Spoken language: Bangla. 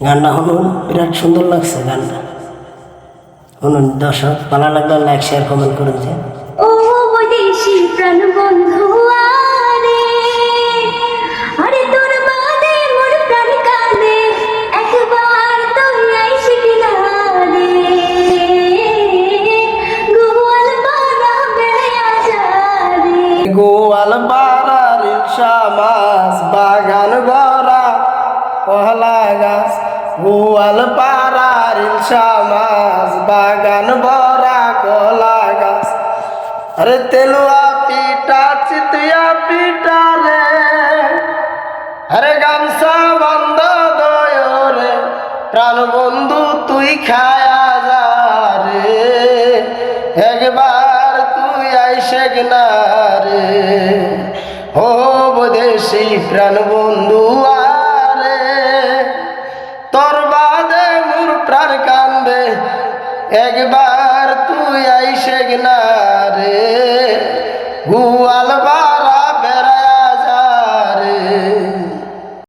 গানটা শুনুন, বিরাট সুন্দর লাগছে গানটা। শুনুন দর্শক, ভালো লাগলে লাইক শেয়ার কমেন্ট করুন। যে ও বৈদেশি প্রাণ বন্ধু আরে, আরে তোর বাদে মোর প্রাণ কাঁদে, একবার তুই আইস কিনারে, গোয়াল পাড়া বেড়াইয়া যা রে। গোয়াল পাড়া রিক্সা মাছ বাগান ভরা কলা গাছ, গোয়াল পাড়া রিক্সা মাছ বাগান ভরা কলা গাছ। আরে তেলুয়া পিঠা চিতিয়া পিঠা রে, আরে গামছা বন্ধ দয় রে, প্রাণ বন্ধু তুই খায়া যা রে, একবার তুই আইসে না রে। ও বদেশি প্রাণ বন্ধু আরে, তোর বাদে মোর প্রাণ কান্দে, একবার তুই আইসে না